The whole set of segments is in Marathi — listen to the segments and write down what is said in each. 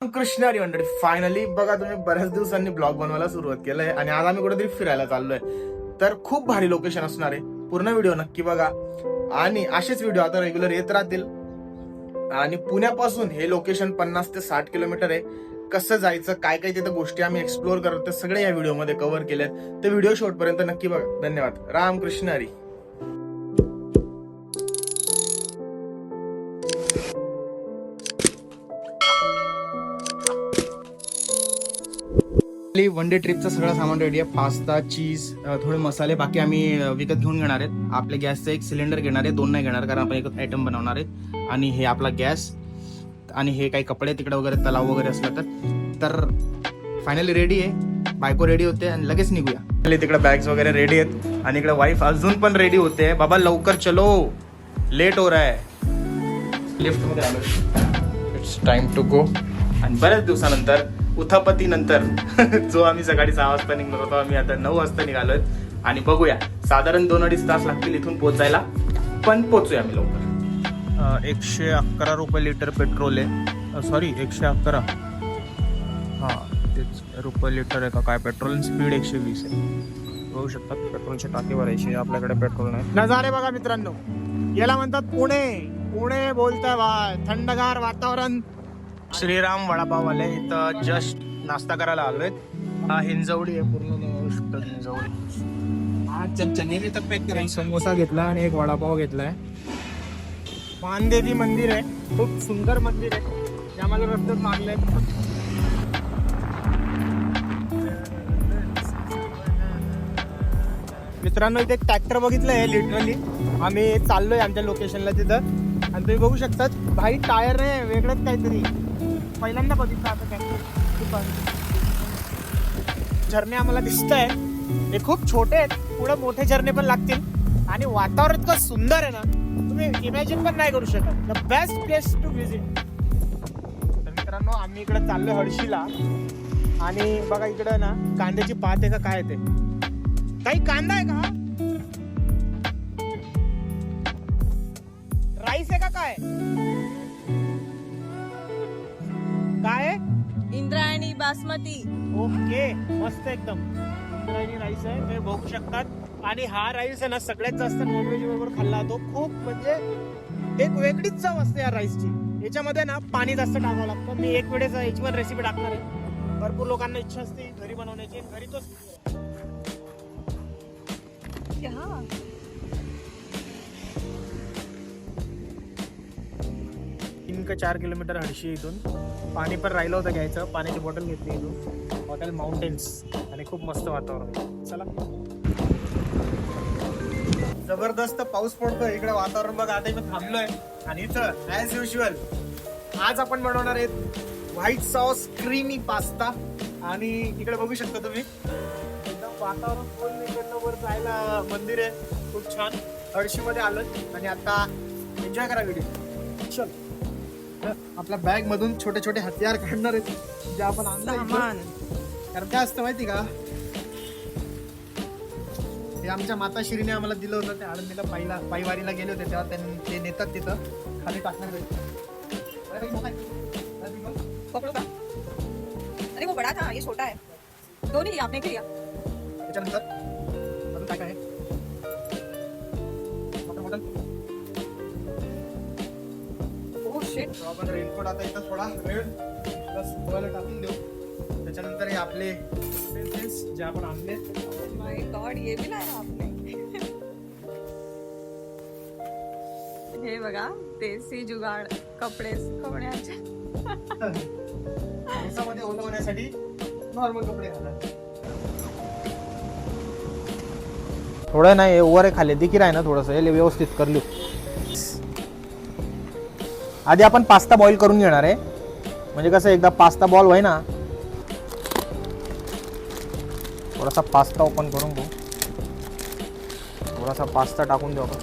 कृष्ण हरी मंडळी, फायनली बघा तुम्ही बऱ्याच दिवसांनी ब्लॉग बनवायला सुरुवात केलंय आणि आज आम्ही कुठेतरी फिरायला चाललोय. तर खूप भारी लोकेशन असणार आहे, पूर्ण व्हिडिओ नक्की बघा आणि असेच व्हिडिओ आता रेग्युलर येत राहतील. आणि पुण्यापासून हे लोकेशन 50 ते 60 किलोमीटर आहे. कसं जायचं, काय काय तिथं गोष्टी आम्ही एक्सप्लोर करतो ते सगळे या व्हिडिओमध्ये कव्हर केलेत. ते व्हिडिओ शेवटपर्यंत नक्की बघा. धन्यवाद. रामकृष्ण हरी. वन डे ट्रिपचं सगळं सामान रेडी आहे. पास्ता, चीज, थोडे मसाले बाकी आम्ही विकत घेऊन घेणार आहेत. आपल्या गॅसचं एक सिलेंडर घेणार आहे, 2 नाही घेणार कारण आपण एकच आयटम बनवणार आहे. आणि हे आपला गॅस आणि हे काही कपडे तिकडे वगैरे तलाव वगैरे असलं तर फायनली रेडी आहे. बायको रेडी होते आणि लगेच निघूया. तिकडे बॅग्स वगैरे रेडी आहेत आणि इकडे वाईफ अजून पण रेडी होते. बाबा लवकर चलो, लेट हो रहा है. लिफ्ट मध्ये आलो, इट्स टाइम टू गो. आणि बऱ्याच दिवसानंतर उथापती नंतर जो आम्ही सकाळी 6 वाजता निघणार होतो, आम्ही आता 9 वाजता निघालोय. आणि बघूया, साधारण 2-2.5 तास लागतील इथून पोहोचायला, पण पोहोचूया आम्ही लवकर. 111 रुपये लिटर पेट्रोल आहे. सॉरी 111, हां तेच रुपये लिटर आहे का काय. पेट्रोल स्पीड 120 आहे. बघू शकतात पेट्रोलच्या टाकी भरायची, आपल्याकडे पेट्रोल नाही. नजारे बघा मित्रांनो, याला म्हणतात पुणे. पुणे बोलतोय बा, थंडगार वातावरण. श्रीराम वडापाववाले इथं जस्ट नाश्ता करायला आलोय. हिंजवडी आहे पूर्ण हिंजवडी. समोसा घेतला आणि एक वडापाव घेतलाय. मानदेवी मंदिर आहे, खूप सुंदर मंदिर आहे. त्यामध्ये रस्त्यात मागले मित्रांनो. इथे एक ट्रॅक्टर बघितलंय लिटरली. आम्ही चाललोय आमच्या लोकेशनला तिथं आणि तुम्ही बघू शकतात भाई टायर आहे वेगळंच काहीतरी. पहिल्यांदा बघितलं आता काय. झरणे आम्हाला दिसत आहे, हे खूप छोटे आहेत, पुढे मोठे झरणे पण लागतील. आणि वातावरण इतकं सुंदर आहे ना, तुम्ही इमॅजिन पण नाही करू शकत. The best place to visit. तर मित्रांनो, आम्ही इकडे चाललोय हळशीला. आणि बघा इकडे ना कांद्याची पात आहे का काय ते, काही कांदा आहे का, राईस आहे का काय काय इंद्रायणी बासमती. ओके, मस्त एकदम इंद्रायणी राईस आहे, तुम्ही बघू शकतात. आणि हा राईस आहे ना सगळ्यात जास्त नॉनव्हेज बरोबर खाल्ला जातो. खूप म्हणजे एक वेगळीच चव असते या राईसची. याच्यामध्ये ना पाणी जास्त टाकावं लागतं. मी एक वेळेस याची पण रेसिपी टाकणार आहे. भरपूर लोकांना इच्छा असते घरी बनवण्याची, घरी तोच 3 का 4 किलोमीटर हडशी इथून. पाणी पण राहिलं होतं घ्यायचं, पाण्याची बॉटल घेतली इथून. हॉटेल माउंटेन्स आणि खूप मस्त वातावरण. चला, जबरदस्त पाऊस पडतोय इकडे. वातावरण बघा, आता इथं थांबलोय. आणि इथं ॲज युजल आज आपण बनवणार आहेत व्हाईट सॉस क्रीमी पास्ता. आणि इकडे बघू शकता तुम्ही एकदम वातावरण पूर्ण इकडनं वर जायला मंदिर आहे, खूप छान. हळशीमध्ये आलोय आणि आता एन्जॉय करा व्हिडिओ. चल, आपल्या बॅग मधून छोटे छोटे हत्यार काढणार आहेत जे आपण आणलं. कारण काय असतं माहिती का, हे आमच्या माताश्रीने आम्हाला दिलं होतं. ते आळंदीला पायवारीला गेले होते तेव्हा त्यांनी ते नेतात तिथं खाली टाकणार आहे. पकड़ो का? अरे वो बड़ा था, ये छोटा है. दोनों ही आपने लिया. त्याच्यानंतर अजून काय काय आहे, बॉटल. Oh shit. आपण रेनकोट आता इथं थोडा वेळ प्लस धुवायला टाकून देऊ. त्याच्यानंतर हे आपले पेन्सिल्स जे आपण आणले. माय गॉड, ये भी लाया आपने. हे बघा, देसी जुगाड कपडे सुकवण्याचे. पावसामध्ये ओलं होण्यासाठी नॉर्मल कपडे घाला. थोडं नाही ओव्हर आहे खाली दिकी आहे ना, थोडंसं हे व्यवस्थित कर लिहू. आधी आपण पास्ता बॉईल करून घेणार आहे. म्हणजे कसं एकदा पास्ता बॉईल होय ना, थोडासा पास्ता ओपन करून घेऊ. थोडासा पास्ता टाकून देऊ आपण.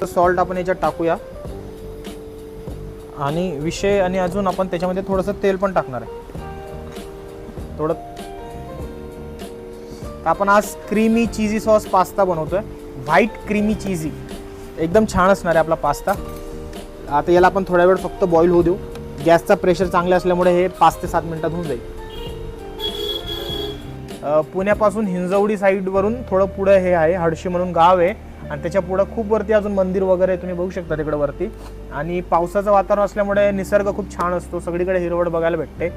सॉल्ट आपण याच्यात टाकूया. आणि विषय आणि अजून आपण त्याच्यामध्ये थोडंसं तेल पण टाकणार आहे थोडं. आपण आज क्रीमी चीजी सॉस पास्ता बनवतोय. व्हाईट क्रीमी चीजी एकदम छान असणार आहे आपला पास्ता. आता याला आपण थोडा वेळ फक्त बॉईल होऊ देऊ. गॅसचा प्रेशर चांगला असल्यामुळे हे 5 ते 7 मिनिटात होऊन जाईल. पुण्यापासून हिंजवडी साईडवरून थोडं पुढं हे आहे, हडशी म्हणून गाव आहे आणि त्याच्या पुढं खूप वरती अजून मंदिर वगैरे तुम्ही बघू शकता तिकडे वरती. आणि पावसाचं वातावरण असल्यामुळे निसर्ग खूप छान असतो, सगळीकडे हिरवळ बघायला भेटते.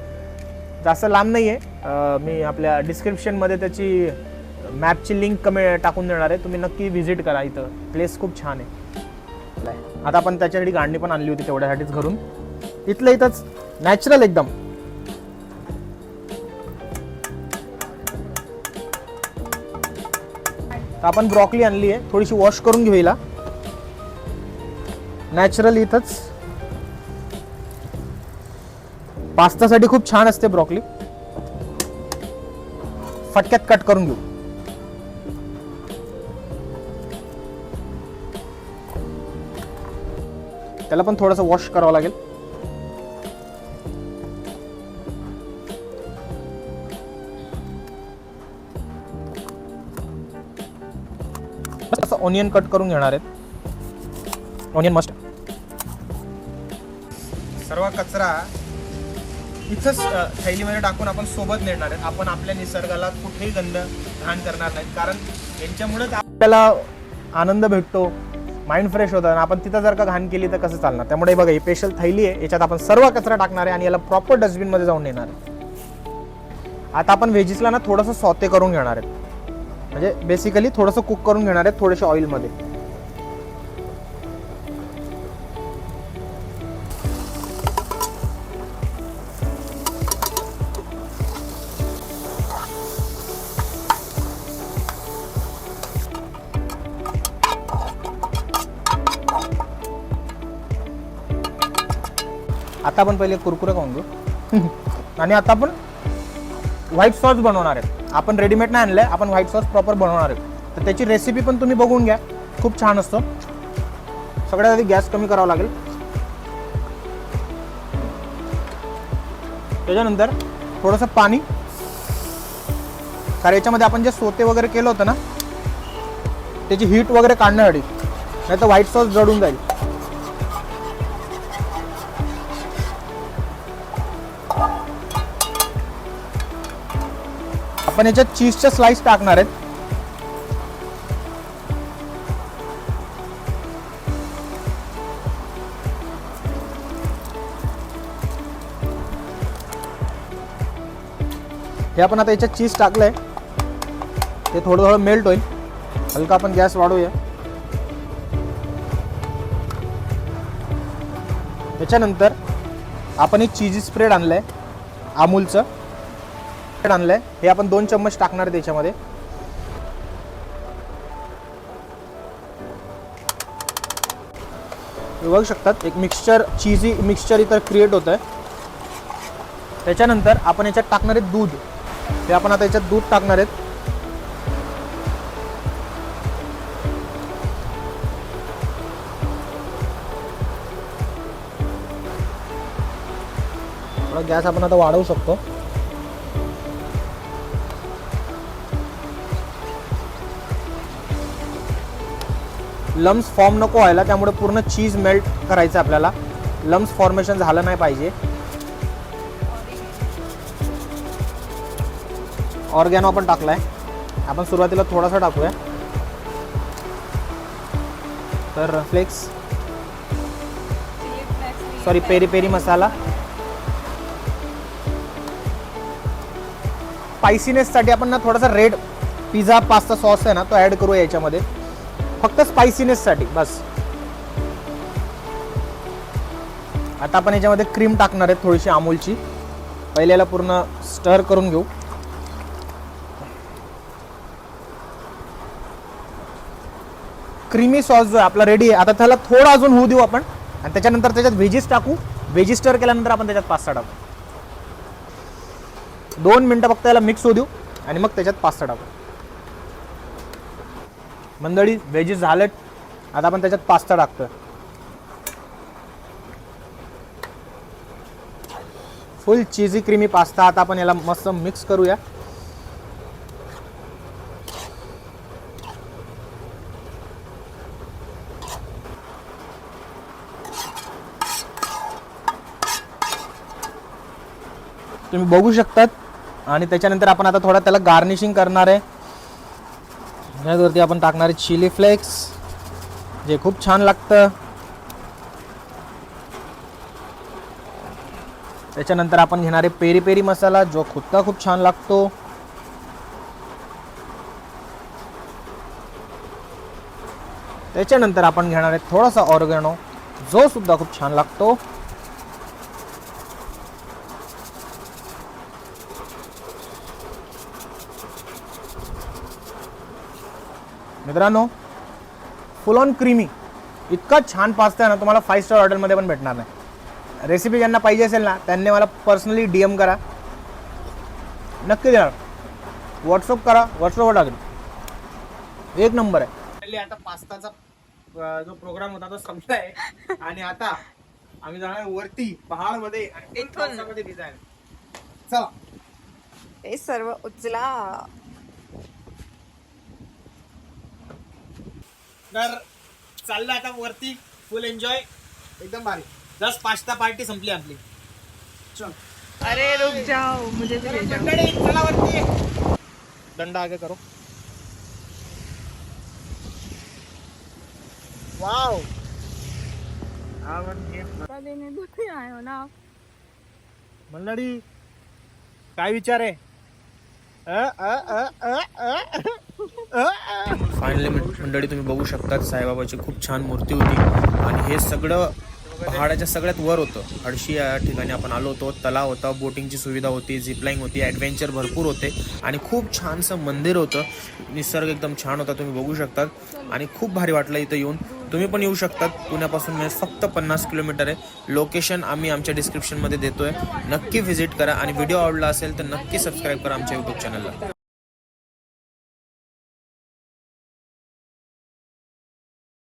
जास्त लांब नाही आहे, मी आपल्या डिस्क्रिप्शनमध्ये त्याची मॅपची लिंक टाकून देणार आहे, तुम्ही नक्की व्हिजिट करा. इथं प्लेस खूप छान आहे. आता आपण त्याच्यासाठी गांडी पण आणली होती तेवढ्यासाठीच घरून, इथलं इथंच नॅचरल एकदम. तर आपण ब्रॉकली आणली आहे, थोडीशी वॉश करून घेऊ हिला. नॅचरल इथंच पास्तासाठी खूप छान असते ब्रॉकली. फटक्यात कट करून घेऊ. त्याला पण थोडंसं वॉश करावं लागेल. असं ऑनियन कट करून घेणार आहेत. Onion must. सर्व कचरा इथंच थैलीमध्ये टाकून आपण सोबत नेणार आहेत. आपण आपल्या निसर्गाला कुठेही गंध घाण करणार नाहीत, कारण यांच्यामुळेच आपल्याला आनंद भेटतो, माइंड फ्रेश होतं. आणि आपण तिथं जर का घाण केली तर कसं चालणार. त्यामुळे बघा ही स्पेशल थैली आहे, याच्यात आपण सर्व कचरा टाकणार आहे आणि याला प्रॉपर डस्टबिनमध्ये जाऊन नेणार आहे. आता आपण व्हेजीसला ना थोडंसं सॉते करून घेणार आहेत, म्हणजे बेसिकली थोडंसं कुक करून घेणार आहेत थोडेसे ऑइलमध्ये. आता आपण पहिले कुरकुरे खाऊन घेऊ. आणि आता आपण व्हाईट सॉस बनवणार आहेत. आपण रेडीमेड नाही आणलंय, आपण व्हाईट सॉस प्रॉपर बनवणार आहेत. तर त्याची रेसिपी पण तुम्ही बघून घ्या, खूप छान असतं. सगळ्यात आधी गॅस कमी करावा लागेल. त्याच्यानंतर थोडंसं पाणी, कारण याच्यामध्ये आपण जे सोते वगैरे केलं होतं ना त्याची हीट वगैरे काढण्यासाठी, नाही तर व्हाईट सॉस जळून जाईल. आपण याच्यात चीजच्या स्लाइस टाकणार आहेत. हे आपण आता याच्यात चीज टाकलंय, ते थोडं थोडं मेल्ट होईल. हलका आपण गॅस वाढवूया. त्याच्यानंतर आपण एक चीजी स्प्रेड आणलंय, अमूलचं आणलंय, हे आपण 2 चम्मच टाकणार आहे त्याच्यामध्ये. बघू शकतात एक मिक्सचर, चीजी मिक्सचर इथं क्रिएट होत आहे. त्याच्यानंतर आपण याच्यात टाकणार आहे दूध. हे आपण आता याच्यात दूध टाकणार आहेत. थोडा गॅस आपण आता वाढवू शकतो. लम्स फॉर्म नको व्हायला, त्यामुळे पूर्ण चीज मेल्ट करायचं आपल्याला. लम्स फॉर्मेशन झालं नाही पाहिजे. ऑर्गॅनो आपण टाकलाय, आपण सुरुवातीला थोडासा टाकूया. तर फ्लेक्स, सॉरी पेरी पेरी मसाला. स्पायसीनेससाठी आपण ना थोडासा रेड पिझ्झा पास्ता सॉस आहे ना तो ॲड करूया याच्यामध्ये, फक्त स्पायसीनेससाठी बस. आता आपण याच्यामध्ये क्रीम टाकणार आहे थोडीशी अमूलची. पहिले याला पूर्ण स्टर करून घेऊ. क्रीमी सॉस जो आहे आपला रेडी आहे. आता त्याला थोडं अजून होऊ देऊ आपण, आणि त्याच्यानंतर त्याच्यात व्हेजीस टाकू. व्हेजी स्टर केल्यानंतर आपण त्याच्यात पास्ता टाकू. 2 मिनटं फक्त याला मिक्स होऊ देऊ आणि मग त्याच्यात पास्ता टाकू. मंडळी व्हेजीस झालेत, आता आपण त्याच्यात पास्ता टाकतोय. Full cheesy creamy pasta. आता आपण याला मस्त मिक्स करूया. तुम्ही बघू शकतात आणि त्याच्यानंतर आपण आता थोडा त्याला गार्निशिंग करणार आहे. त्यावरती आपण टाकणार आहे चिली फ्लेक्स जे खूप छान लागतं. त्याच्यानंतर आपण घेणार आहे पेरी पेरी मसाला जो सुद्धा खूप छान लागतो. त्याच्यानंतर आपण घेणार आहे थोडासा ऑर्गॅनो जो सुद्धा खूप छान लागतो. मित्रांनो फुल ऑन क्रीमी इतका छान पास्ता आहे ना, तुम्हाला 5 स्टार हॉटेलमध्ये पण भेटणार नाही. रेसिपी ज्यांना पाहिजे असेल ना त्यांनी मला पर्सनली DM करा, नक्की देणार. व्हॉट्सअप करा, व्हॉट्सअपवर टाकेल. एक नंबर आहे. आता पास्ताचा जो प्रोग्राम होता तो संपलाय आणि आता आम्ही जाणार वरती पहाडमध्ये आणि पावसामध्ये भिजायला. चला हे सर्व उचला. तर चाललं आता वरती. फुल एन्जॉय, एकदम भारी. 10 पास्ता पार्टी संपली आपली. चल अरे रुक जाओ, मुझे भी ले जाओ. मंडळी, चला वरती. डंडा आगे करो. वाव. देने दो नहीं आए हो ना. मंडळी काय विचार आहे? फायनली मंडळी तुम्ही बघू शकता साईबाबाची खूप छान मूर्ती होती आणि हे सगळं पहाडाच्या सगळ्यात वर होतं. अडशी या ठिकाणी आपण आलो होतो. तलाव होता, बोटिंगची सुविधा होती, झिपलाईन होती, ॲडव्हेंचर भरपूर होते आणि खूप छानसं मंदिर होतं. निसर्ग एकदम छान होता, तुम्ही बघू शकतात आणि खूप भारी वाटलं इथं येऊन. तुम्ही पण येऊ शकतात. पुण्यापासून फक्त 50 किलोमीटर आहे. लोकेशन आम्ही आमच्या डिस्क्रिप्शनमध्ये देतोय, नक्की व्हिजिट करा आणि व्हिडिओ आवडला असेल तर नक्की सबस्क्राईब करा आमच्या यूट्यूब चॅनलला.